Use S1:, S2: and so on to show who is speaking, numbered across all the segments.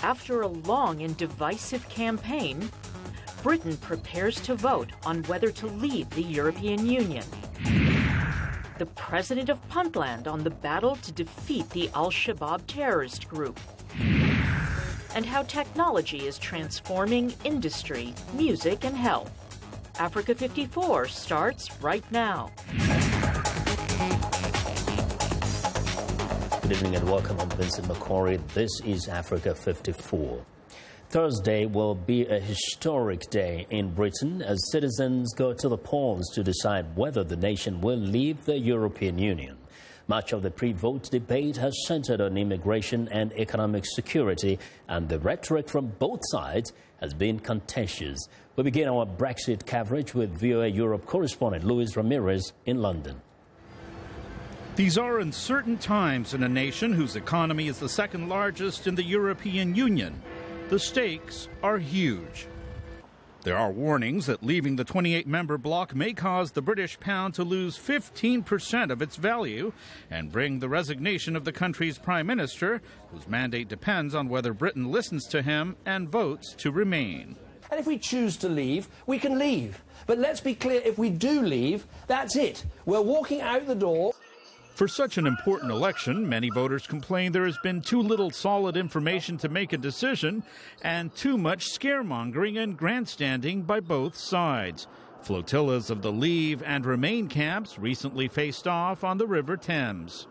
S1: After a long and divisive campaign, Britain prepares to vote on whether to leave the European Union. The president of Puntland on the battle to defeat the Al-Shabaab terrorist group. And how technology is transforming industry, music, and health. Africa 54 starts right now.
S2: Good evening and welcome. I'm Vincent Makori. This is Africa 54. Thursday will be a historic day in Britain as citizens go to the polls to decide whether the nation will leave the European Union. Much of the pre-vote debate has centered on immigration and economic security, and the rhetoric from both sides has been contentious. We begin our Brexit coverage with VOA Europe correspondent Luis Ramirez in London.
S3: These are uncertain times in a nation whose economy is the second largest in the European Union. The stakes are huge. There are warnings that leaving the 28-member bloc may cause the British pound to lose 15% of its value and bring the resignation of the country's prime minister, whose mandate depends on whether Britain listens to him and votes to remain.
S4: And if we choose to leave, we can leave. But let's be clear, if we do leave, that's it. We're walking out the door.
S3: For such an important election, many voters complain there has been too little solid information to make a decision and too much scaremongering and grandstanding by both sides. Flotillas of the Leave and Remain camps recently faced off on the River Thames.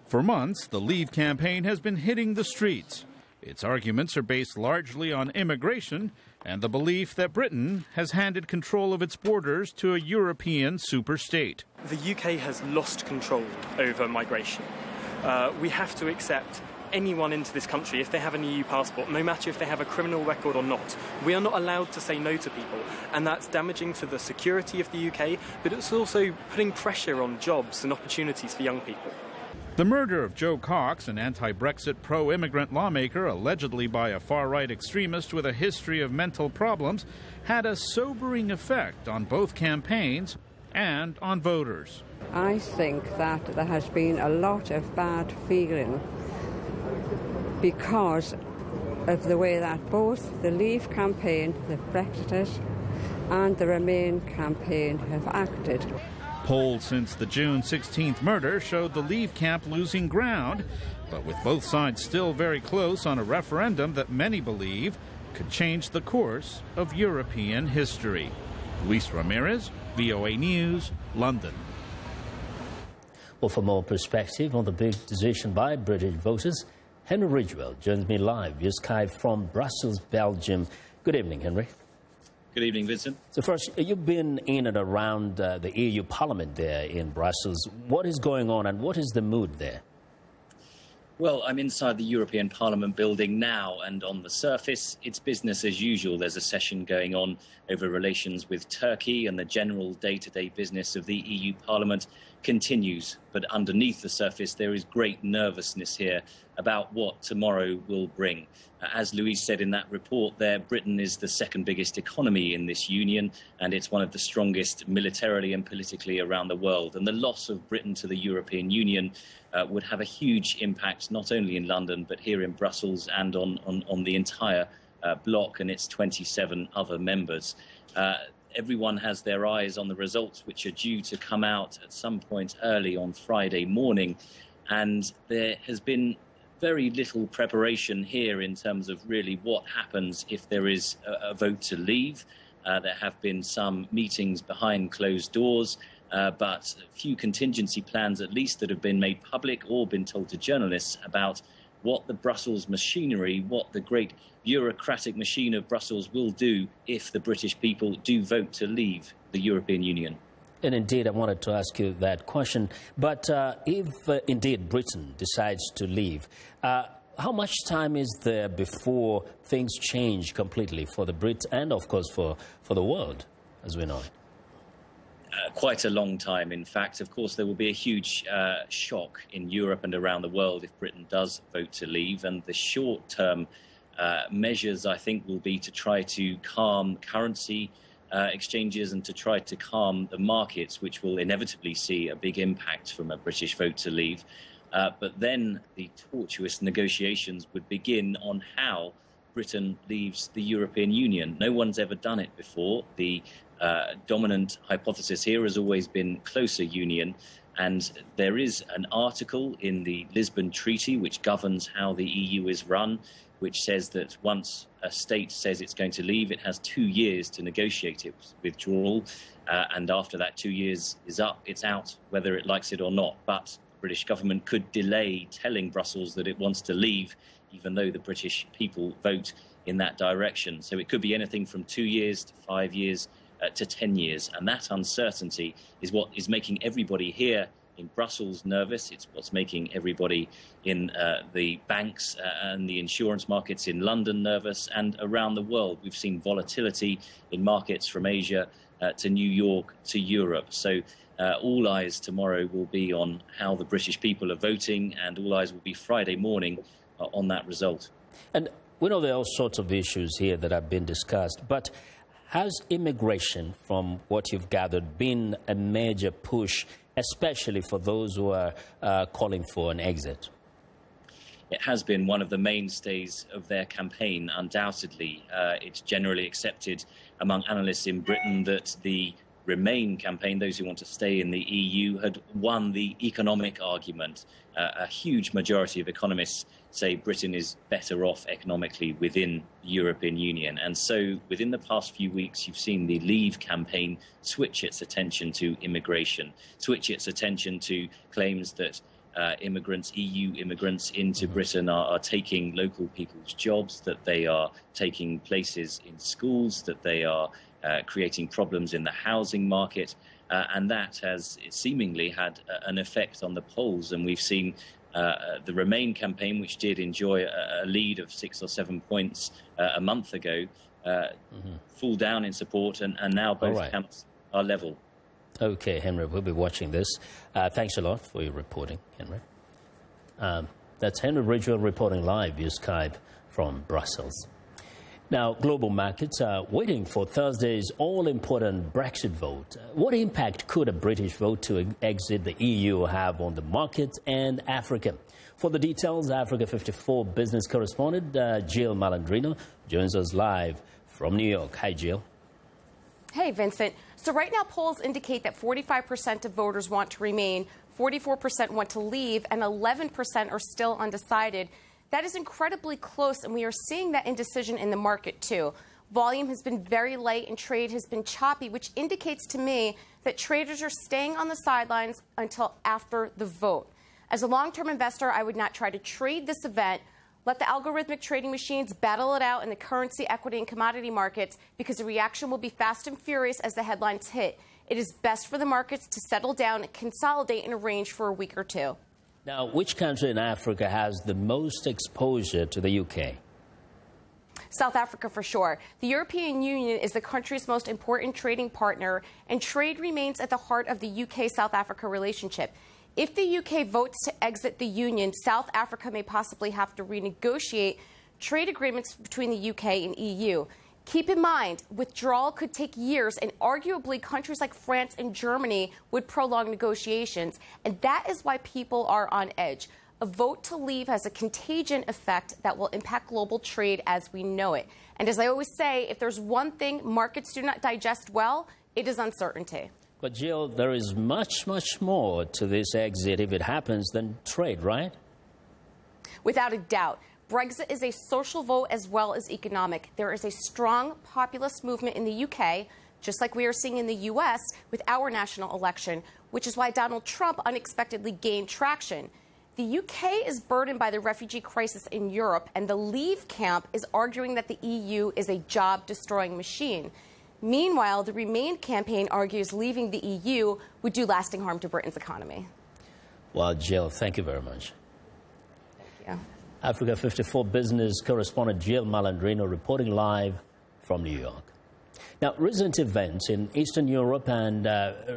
S3: For months, the Leave campaign has been hitting the streets. Its arguments are based largely on immigration and the belief that Britain has handed control of its borders to a European superstate.
S5: The UK has lost control over migration. We have to accept anyone into this country if they have an EU passport, no matter if they have a criminal record or not. We are not allowed to say no to people, and that's damaging to the security of the UK, but it's also putting pressure on jobs and opportunities for young people.
S3: The murder of Joe Cox, an anti-Brexit pro-immigrant lawmaker allegedly by a far-right extremist with a history of mental problems, had a sobering effect on both campaigns and on voters.
S6: I think that there has been a lot of bad feeling because of the way that both the Leave campaign, the Brexiters, and the Remain campaign have acted.
S3: Polls since the June 16th murder showed the Leave camp losing ground, but with both sides still very close on a referendum that many believe could change the course of European history. Luis Ramirez, VOA News, London.
S2: Well, for more perspective on the big decision by British voters, Henry Ridgewell joins me live via Skype from Brussels, Belgium. Good evening, Henry.
S7: Good evening, Vincent.
S2: So first, you've been in and around the EU Parliament there in Brussels. What is going on and what is the mood there?
S7: Well, I'm inside the European Parliament building now, and on the surface, it's business as usual. There's a session going on over relations with Turkey, and the general day-to-day business of the EU Parliament continues. But underneath the surface, there is great nervousness here about what tomorrow will bring. As Louise said in that report there, Britain is the second biggest economy in this union, and it's one of the strongest militarily and politically around the world. And the loss of Britain to the European Union would have a huge impact not only in London, but here in Brussels and on the entire bloc and its 27 other members. Everyone has their eyes on the results, which are due to come out at some point early on Friday morning. And there has been very little preparation here in terms of really what happens if there is a vote to leave. There have been some meetings behind closed doors, but few contingency plans, at least, that have been made public or been told to journalists about what the Brussels machinery, what the great bureaucratic machine of Brussels will do if the British people do vote to leave the European Union.
S2: And indeed, I wanted to ask you that question. But if indeed Britain decides to leave, how much time is there before things change completely for the Brits and, of course, for the world, as we know it?
S7: Quite a long time, in fact. Of course, there will be a huge shock in Europe and around the world if Britain does vote to leave. And the short-term measures, I think, will be to try to calm currency exchanges and to try to calm the markets, which will inevitably see a big impact from a British vote to leave. But then the tortuous negotiations would begin on how Britain leaves the European Union. No one's ever done it before. The dominant hypothesis here has always been closer union. And there is an article in the Lisbon Treaty which governs how the EU is run, which says that once a state says it's going to leave, it has 2 years to negotiate its withdrawal. And after that 2 years is up, it's out, whether it likes it or not. But the British government could delay telling Brussels that it wants to leave, even though the British people vote in that direction. So it could be anything from 2 years to 5 years to 10 years. And that uncertainty is what is making everybody here in Brussels nervous. It's what's making everybody in the banks and the insurance markets in London nervous, and around the world. We've seen volatility in markets from Asia to New York to Europe. So all eyes tomorrow will be on how the British people are voting, and all eyes will be Friday morning on that result.
S2: And we know there are all sorts of issues here that have been discussed, but has immigration, from what you've gathered, been a major push, especially for those who are calling for an exit?
S7: It has been one of the mainstays of their campaign, undoubtedly. It's generally accepted among analysts in Britain that the Remain campaign, those who want to stay in the EU, had won the economic argument. A huge majority of economists say Britain is better off economically within the European Union. And so within the past few weeks, you've seen the Leave campaign switch its attention to immigration, switch its attention to claims that immigrants, EU immigrants into Britain are taking local people's jobs, that they are taking places in schools, that they are creating problems in the housing market. And that has seemingly had an effect on the polls. And we've seen the Remain campaign, which did enjoy a lead of 6 or 7 points a month ago, fall down in support, and now both camps are level.
S2: Okay, Henry, we'll be watching this. Thanks a lot for your reporting, Henry. That's Henry Ridgwell reporting live via Skype from Brussels. Now, global markets are waiting for Thursday's all-important Brexit vote. What impact could a British vote to exit the EU have on the markets and Africa? For the details, Africa 54 business correspondent Jill Malandrino joins us live from New York. Hi, Jill.
S8: Hey, Vincent. So right now, polls indicate that 45% of voters want to remain, 44% want to leave, and 11% are still undecided. That is incredibly close, and we are seeing that indecision in the market, too. Volume has been very light and trade has been choppy, which indicates to me that traders are staying on the sidelines until after the vote. As a long-term investor, I would not try to trade this event. Let the algorithmic trading machines battle it out in the currency, equity, and commodity markets, because the reaction will be fast and furious as the headlines hit. It is best for the markets to settle down and consolidate in a range for a week or two.
S2: Now, which country in Africa has the most exposure to the UK?
S8: South Africa, for sure. The European Union is the country's most important trading partner, and trade remains at the heart of the UK-South Africa relationship. If the UK votes to exit the Union, South Africa may possibly have to renegotiate trade agreements between the UK and EU. Keep in mind, withdrawal could take years, and arguably countries like France and Germany would prolong negotiations. And that is why people are on edge. A vote to leave has a contagion effect that will impact global trade as we know it. And as I always say, if there's one thing markets do not digest well, it is uncertainty.
S2: But, Jill, there is much, much more to this exit, if it happens, than trade, right?
S8: Without a doubt. Brexit is a social vote as well as economic. There is a strong populist movement in the UK, just like we are seeing in the US with our national election, which is why Donald Trump unexpectedly gained traction. The UK is burdened by the refugee crisis in Europe, and the Leave camp is arguing that the EU is a job-destroying machine. Meanwhile, the Remain campaign argues leaving the EU would do lasting harm to Britain's economy.
S2: Well, Jill, thank you very much.
S8: Thank you.
S2: Africa 54 business correspondent Jill Malandrino reporting live from New York. Now, recent events in Eastern Europe and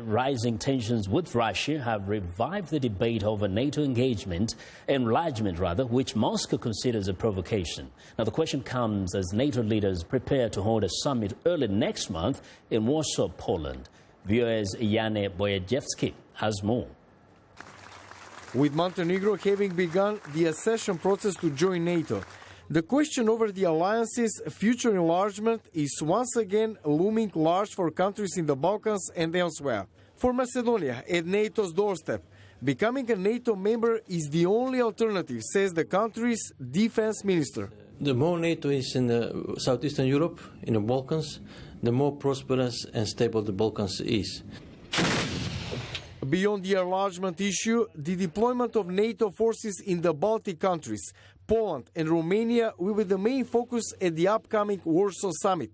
S2: rising tensions with Russia have revived the debate over NATO enlargement, which Moscow considers a provocation. Now, the question comes as NATO leaders prepare to hold a summit early next month in Warsaw, Poland. VOA's Jane Bojadziewski has more.
S9: with Montenegro having begun the accession process to join NATO. The question over the alliance's future enlargement is once again looming large for countries in the Balkans and elsewhere. For Macedonia, at NATO's doorstep, becoming a NATO member is the only alternative, says the country's defense minister.
S10: The more NATO is in Southeastern Europe, in the Balkans, the more prosperous and stable the Balkans is.
S9: Beyond the enlargement issue, the deployment of NATO forces in the Baltic countries, Poland and Romania will be the main focus at the upcoming Warsaw summit.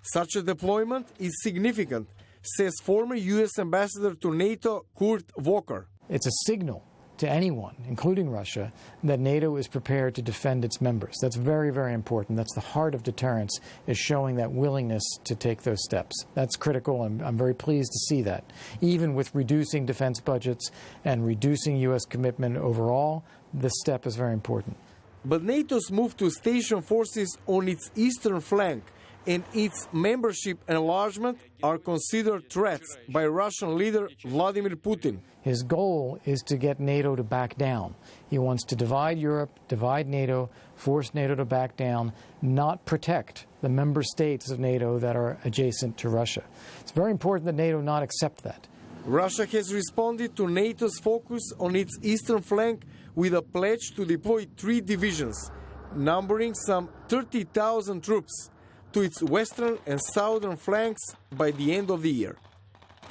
S9: Such a deployment is significant, says former U.S. Ambassador to NATO Kurt Volker.
S11: It's a signal to anyone, including Russia, that NATO is prepared to defend its members. That's very, very important. That's the heart of deterrence, is showing that willingness to take those steps. That's critical, and I'm very pleased to see that. Even with reducing defense budgets and reducing U.S. commitment overall, this step is very important.
S9: But NATO's move to station forces on its eastern flank and its membership enlargement are considered threats by Russian leader Vladimir Putin.
S11: His goal is to get NATO to back down. He wants to divide Europe, divide NATO, force NATO to back down, not protect the member states of NATO that are adjacent to Russia. It's very important that NATO not accept that.
S9: Russia has responded to NATO's focus on its eastern flank with a pledge to deploy 3 divisions, numbering some 30,000 troops, to its western and southern flanks by the end of the year.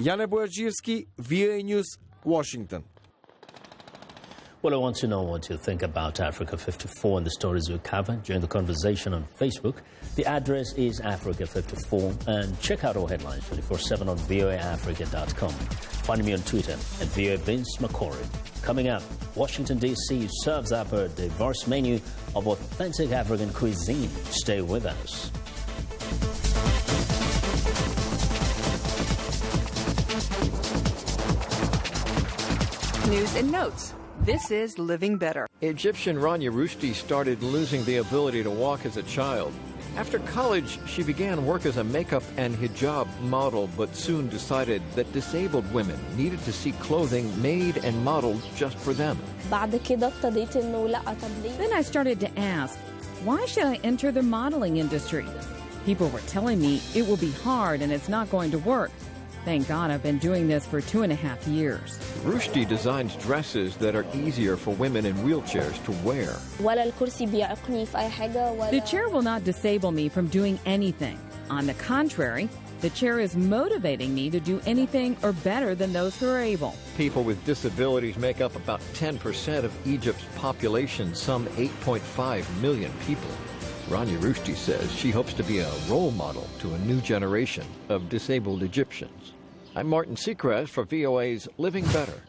S9: Jana Bojarzewski, VOA News, Washington.
S2: Well, I want to know what you think about Africa 54 and the stories we covered during the conversation on Facebook. The address is Africa54, and check out our headlines 24/7 on voaafrica.com. Find me on Twitter at VOA Vince Makori. Coming up, Washington, D.C. serves up a diverse menu of authentic African cuisine. Stay with us.
S12: News and notes. This is Living Better.
S13: Egyptian Rania Rushdie started losing the ability to walk as a child. After college, she began work as a makeup and hijab model, but soon decided that disabled women needed to see clothing made and modeled just for them.
S14: Then I started to ask, why should I enter the modeling industry? People were telling me it will be hard and it's not going to work. Thank God I've been doing this for 2.5 years.
S13: Rushdie designs dresses that are easier for women in wheelchairs to wear.
S14: The chair will not disable me from doing anything. On the contrary, the chair is motivating me to do anything or better than those who are able.
S13: People with disabilities make up about 10% of Egypt's population, some 8.5 million people. Rania Rushdie says she hopes to be a role model to a new generation of disabled Egyptians. I'm Martin Seacrest for VOA's Living Better.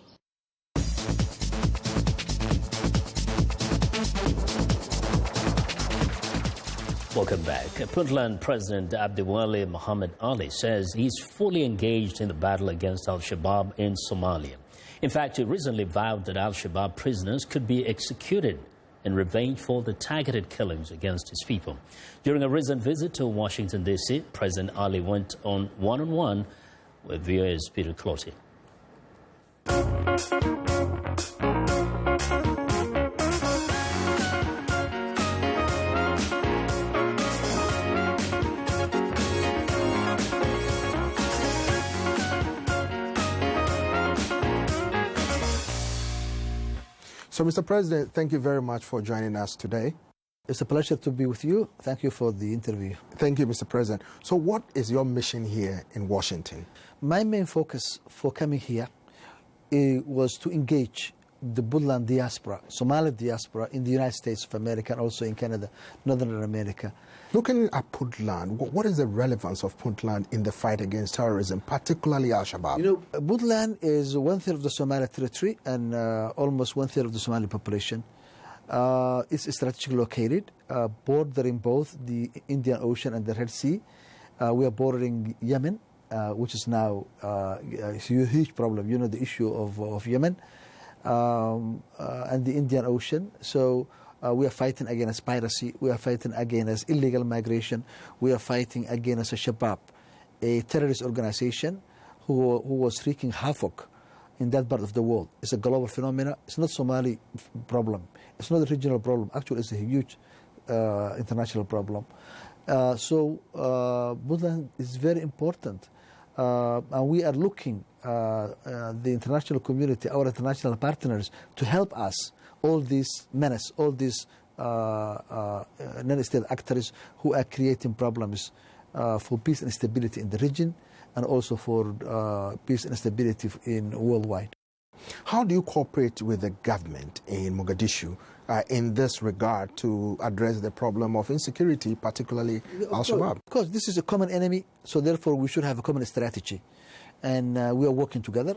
S2: Welcome back. Puntland President Abdiwali Muhammad Ali says he's fully engaged in the battle against Al-Shabaab in Somalia. In fact, he recently vowed that Al-Shabaab prisoners could be executed in revenge for the targeted killings against his people. During a recent visit to Washington, D.C., President Ali went on one-on-one with VOA's Peter Clotty.
S15: So, Mr. President, thank you very much for joining us today.
S16: It's a pleasure to be with you. Thank you for the interview.
S15: Thank you, Mr. President. So what is your mission here in Washington?
S16: My main focus for coming here was to engage the Puntland diaspora, Somali diaspora in the United States of America and also in Canada, Northern America.
S15: Looking at Puntland, what is the relevance of Puntland in the fight against terrorism, particularly Al-Shabaab?
S16: You know, Puntland is 1/3 of the Somali territory and almost 1/3 of the Somali population. It's strategically located, bordering both the Indian Ocean and the Red Sea. We are bordering Yemen, which is now a huge problem. You know, the issue of Yemen and the Indian Ocean. So we are fighting against piracy. We are fighting against illegal migration. We are fighting against Shabaab, a terrorist organization who was wreaking havoc in that part of the world. It's a global phenomenon. It's not Somali problem. It's not a regional problem. Actually, it's a huge international problem. So Puntland is very important. And we are looking, the international community, our international partners, to help us, all these menace, all these non-state actors who are creating problems for peace and stability in the region, and also for peace and stability in worldwide.
S15: How do you cooperate with the government in Mogadishu in this regard to address the problem of insecurity, particularly Al-Shabaab?
S16: Of course, this is a common enemy, so therefore we should have a common strategy. And we are working together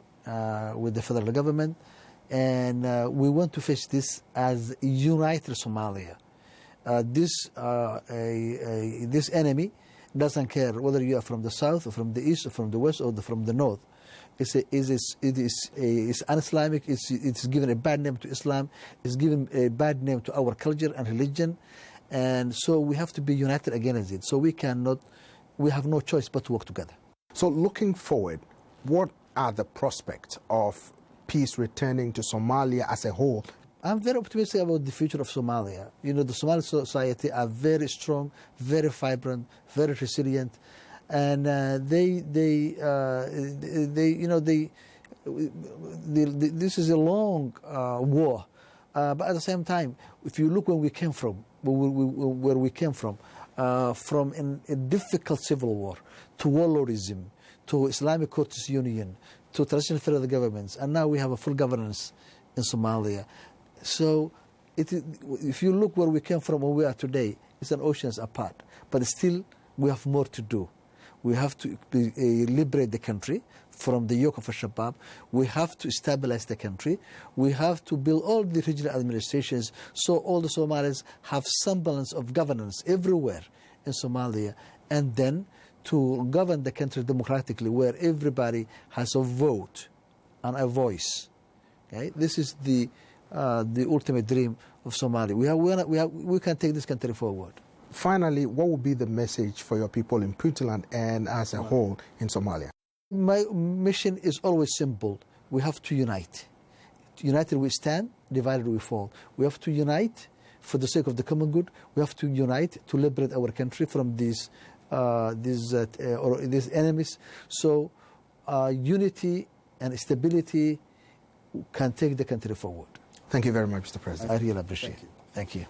S16: with the federal government, and we want to face this as a united Somalia. This enemy doesn't care whether you are from the south or from the east or from the west or from the north. It is un-Islamic. It's given a bad name to Islam. It's given a bad name to our culture and religion, and so we have to be united against it. So we have no choice but to work together.
S15: So looking forward, what are the prospects of peace returning to Somalia as a whole?
S16: I'm very optimistic about the future of Somalia. You know, the Somali society are very strong, very vibrant, very resilient, and this is a long war. But at the same time, if you look where we came from, from a difficult civil war to warlordism, to Islamic Courts Union, to traditional federal governments, and now we have a full governance in Somalia. So if you look where we came from, where we are today, it's an oceans apart. But still, we have more to do. We have to liberate the country from the yoke of Al-Shabaab. We have to stabilize the country. We have to build all the regional administrations so all the Somalis have semblance of governance everywhere in Somalia, and then to govern the country democratically, where everybody has a vote and a voice. Okay? This is the ultimate dream of Somalia. We can take this country forward.
S15: Finally, what would be the message for your people in Puntland and as a whole in Somalia?
S16: My mission is always simple. We have to unite. United we stand, divided we fall. We have to unite for the sake of the common good. We have to unite to liberate our country from these enemies. So unity and stability can take the country forward.
S15: Thank you very much, Mr. President.
S16: I really appreciate it. Thank you.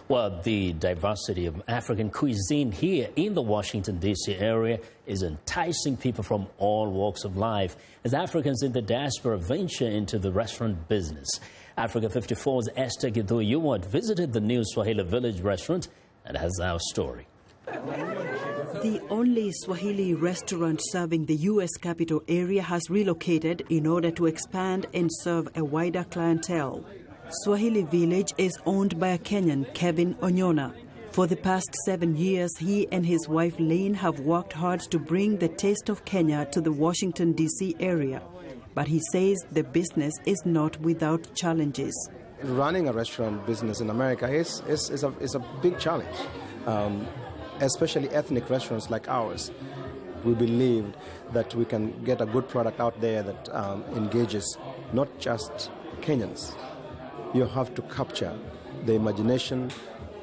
S2: Well, the diversity of African cuisine here in the Washington, D.C. area is enticing people from all walks of life as Africans in the diaspora venture into the restaurant business. Africa 54's Esther Githu-Yuwat visited the new Swahili Village restaurant and has our story.
S17: The only Swahili restaurant serving the U.S. capital area has relocated in order to expand and serve a wider clientele. Swahili Village is owned by a Kenyan, Kevin Onyona. For the past 7 years, he and his wife Lane have worked hard to bring the taste of Kenya to the Washington, D.C. area. But he says the business is not without challenges.
S18: Running a restaurant business in America is a big challenge, especially ethnic restaurants like ours. We believe that we can get a good product out there that engages not just Kenyans. You have to capture the imagination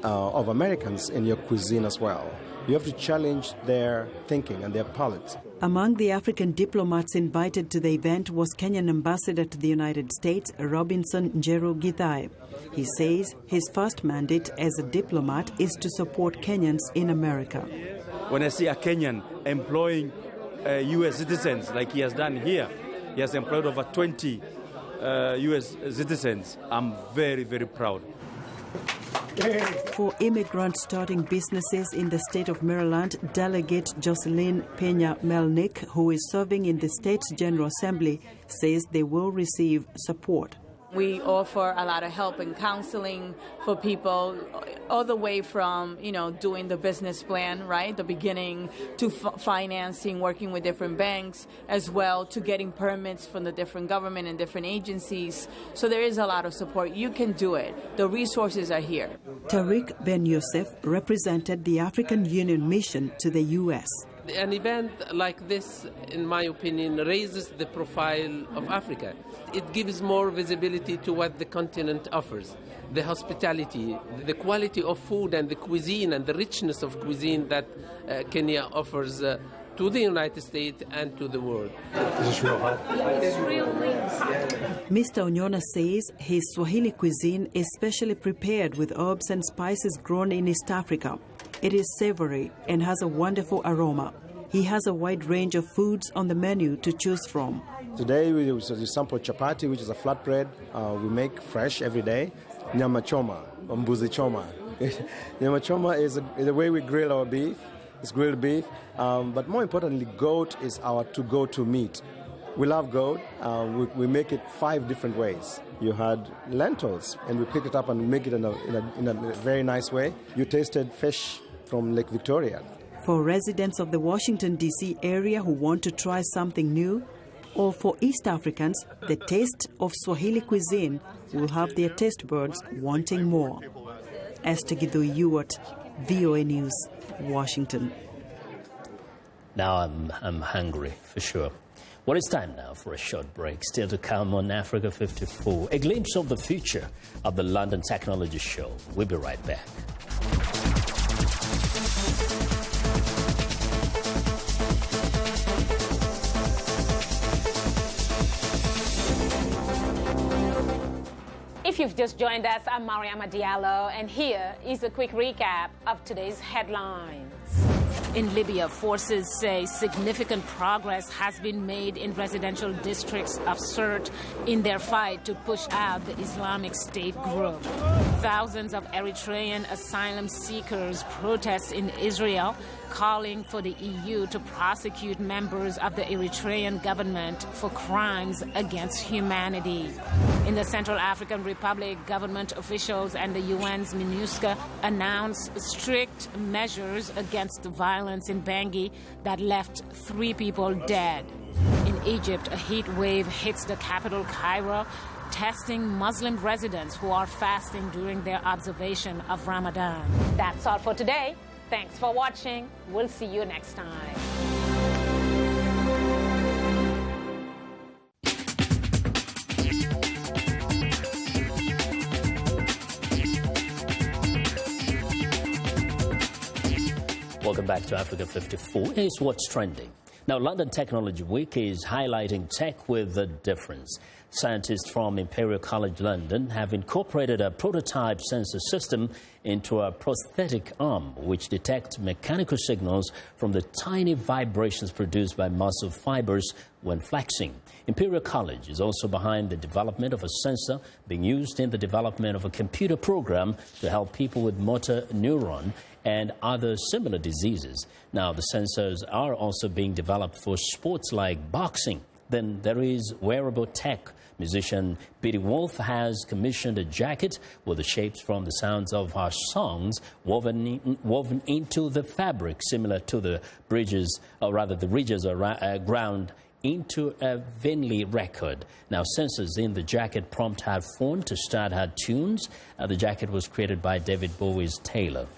S18: of Americans in your cuisine as well. You have to challenge their thinking and their palate.
S17: Among the African diplomats invited to the event was Kenyan ambassador to the United States, Robinson Njeru Githai. He says his first mandate as a diplomat is to support Kenyans in America.
S19: When I see a Kenyan employing U.S. citizens like he has done here, he has employed over 20 U.S. citizens, I'm very, very proud.
S17: For immigrants starting businesses in the state of Maryland, Delegate Jocelyn Pena Melnick, who is serving in the state's General Assembly, says they will receive support.
S20: We offer a lot of help and counseling for people, all the way from, doing the business plan, right, the beginning, to financing, working with different banks, as well to getting permits from the different government and different agencies. So there is a lot of support. You can do it. The resources are here.
S17: Tariq Ben Youssef represented the African Union mission to the U.S.
S21: An event like this, in my opinion, raises the profile of Africa. It gives more visibility to what the continent offers. The hospitality, the quality of food and the cuisine and the richness of cuisine that Kenya offers to the United States and to the world.
S17: Mr. Onyona says his Swahili cuisine is specially prepared with herbs and spices grown in East Africa. It is savory and has a wonderful aroma. He has a wide range of foods on the menu to choose from.
S18: Today we sample chapati, which is a flatbread. We make fresh every day. Nyama choma, or mbuzi choma. Nyama choma is the way we grill our beef. It's grilled beef. But more importantly, goat is our to-go-to meat. We love goat. We make it 5 different ways. You had lentils, and we pick it up and make it in a very nice way. You tasted fish from Lake Victoria.
S17: For residents of the Washington, D.C. area who want to try something new, or for East Africans, the taste of Swahili cuisine will have their taste buds wanting more. Esther Githui-Ewart, VOA News, Washington.
S2: Now I'm hungry, for sure. Well, it's time now for a short break. Still to come on Africa 54, a glimpse of the future of the London Technology Show. We'll be right back.
S22: If you've just joined us, I'm Mariama Diallo, and here is a quick recap of today's headlines. In Libya, forces say significant progress has been made in residential districts of Sirte in their fight to push out the Islamic State group. Thousands of Eritrean asylum seekers protest in Israel, calling for the EU to prosecute members of the Eritrean government for crimes against humanity. In the Central African Republic, government officials and the UN's MINUSCA announced strict measures against the violence in Bangui that left 3 people dead. In Egypt, a heat wave hits the capital, Cairo, testing Muslim residents who are fasting during their observation of Ramadan. That's all for today. Thanks for watching. We'll see you next time.
S2: Welcome back to Africa 54. Here's what's trending. Now, London Technology Week is highlighting tech with a difference. Scientists from Imperial College London have incorporated a prototype sensor system into a prosthetic arm, which detects mechanical signals from the tiny vibrations produced by muscle fibers when flexing. Imperial College is also behind the development of a sensor being used in the development of a computer program to help people with motor neuron and other similar diseases. Now, the sensors are also being developed for sports like boxing. Then there is wearable tech. Musician Biddy Wolf has commissioned a jacket with the shapes from the sounds of her songs woven into the fabric, similar to the bridges, or rather the ridges ground into a vinyl record. Now, sensors in the jacket prompt her phone to start her tunes. The jacket was created by David Bowie's tailor.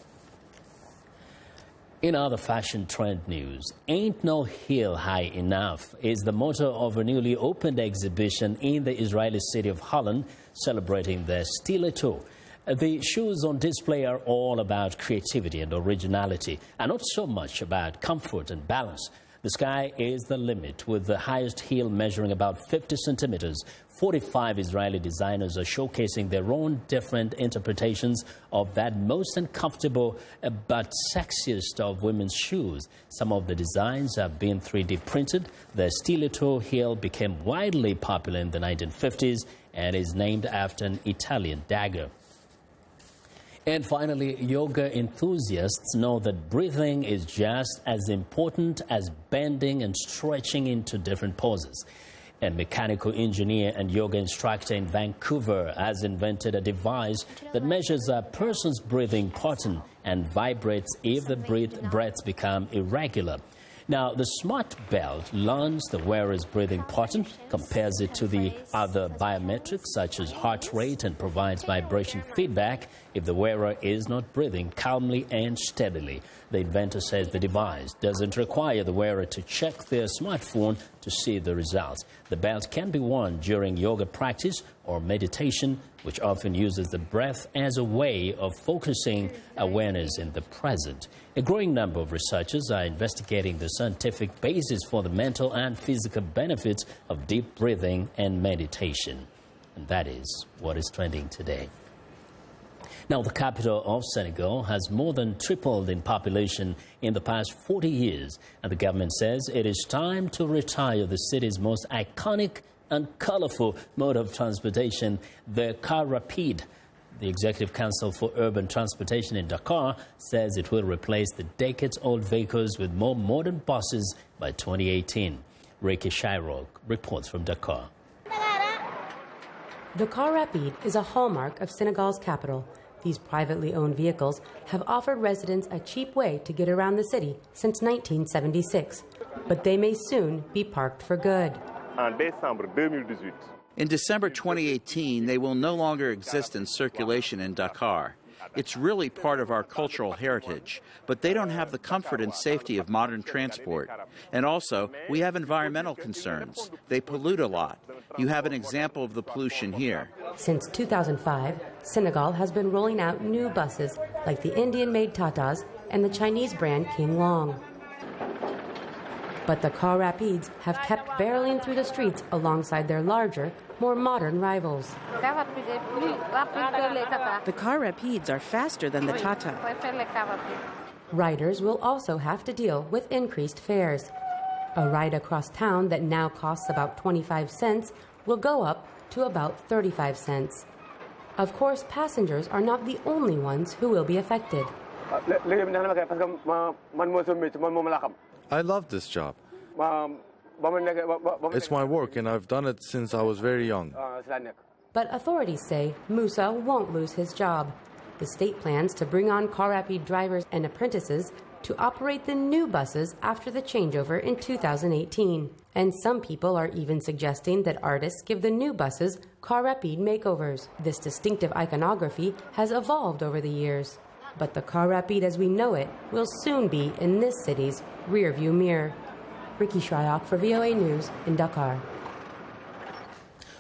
S2: In other fashion trend news, Ain't No Heel High Enough is the motto of a newly opened exhibition in the Israeli city of Holland, celebrating their stiletto. The shoes on display are all about creativity and originality, and not so much about comfort and balance. The sky is the limit, with the highest heel measuring about 50 centimeters. 45 Israeli designers are showcasing their own different interpretations of that most uncomfortable but sexiest of women's shoes. Some of the designs have been 3D printed. The stiletto heel became widely popular in the 1950s and is named after an Italian dagger. And finally, yoga enthusiasts know that breathing is just as important as bending and stretching into different poses. A mechanical engineer and yoga instructor in Vancouver has invented a device that measures a person's breathing pattern and vibrates if the breaths become irregular. Now, the smart belt learns the wearer's breathing pattern, compares it to the other biometrics such as heart rate, and provides vibration feedback if the wearer is not breathing calmly and steadily. The inventor says the device doesn't require the wearer to check their smartphone to see the results. The belt can be worn during yoga practice or meditation, which often uses the breath as a way of focusing awareness in the present. A growing number of researchers are investigating the scientific basis for the mental and physical benefits of deep breathing and meditation. And that is what is trending today. Now, the capital of Senegal has more than tripled in population in the past 40 years, and the government says it is time to retire the city's most iconic and colorful mode of transportation, the car rapide. The Executive Council for Urban Transportation in Dakar says it will replace the decades-old vehicles with more modern buses by 2018. Ricky Shyrock reports from Dakar.
S1: The car rapide is a hallmark of Senegal's capital. These privately owned vehicles have offered residents a cheap way to get around the city since 1976. But they may soon be parked for good.
S4: In December 2018, they will no longer exist in circulation in Dakar. It's really part of our cultural heritage, but they don't have the comfort and safety of modern transport. And also, we have environmental concerns. They pollute a lot. You have an example of the pollution here.
S1: Since 2005, Senegal has been rolling out new buses like the Indian-made Tatas and the Chinese brand King Long. But the car rapides have kept barreling through the streets alongside their larger, more modern rivals.
S23: The car rapides are faster than the Tata.
S1: Riders will also have to deal with increased fares. A ride across town that now costs about 25 cents will go up to about 35 cents. Of course, passengers are not the only ones who will be affected.
S24: I love this job. It's my work, and I've done it since I was very young.
S1: But authorities say Musa won't lose his job. The state plans to bring on car rapide drivers and apprentices to operate the new buses after the changeover in 2018. And some people are even suggesting that artists give the new buses car rapide makeovers. This distinctive iconography has evolved over the years. But the car rapide as we know it will soon be in this city's rearview mirror. Ricky Shyrock for VOA News in Dakar.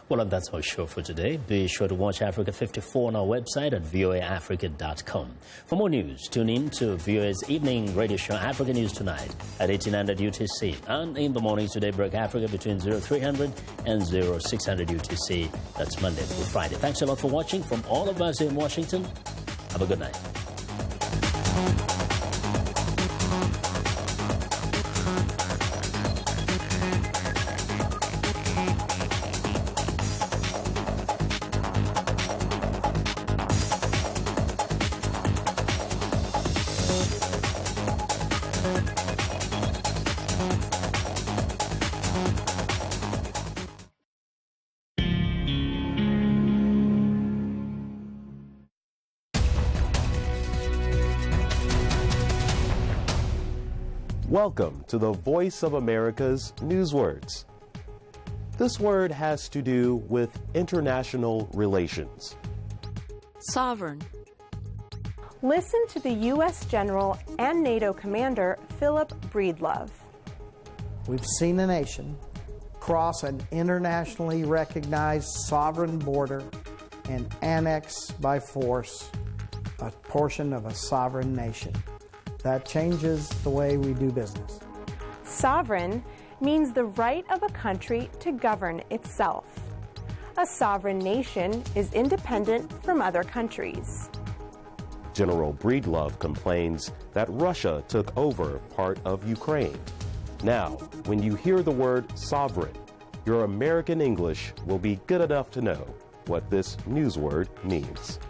S2: Well, and that's our show for today. Be sure to watch Africa 54 on our website at voaafrica.com. For more news, tune in to VOA's evening radio show, Africa News Tonight, at 1800 UTC. And in the mornings to Daybreak Africa between 0300 and 0600 UTC. That's Monday through Friday. Thanks a lot for watching. From all of us in Washington, have a good night.
S25: Welcome to the Voice of America's Newswords. This word has to do with international relations.
S26: Sovereign. Listen to the U.S. General and NATO Commander Philip Breedlove.
S27: We've seen a nation cross an internationally recognized sovereign border and annex by force a portion of a sovereign nation. That changes the way we do business.
S26: Sovereign means the right of a country to govern itself. A sovereign nation is independent from other countries.
S25: General Breedlove complains that Russia took over part of Ukraine. Now, when you hear the word sovereign, your American English will be good enough to know what this newsword means.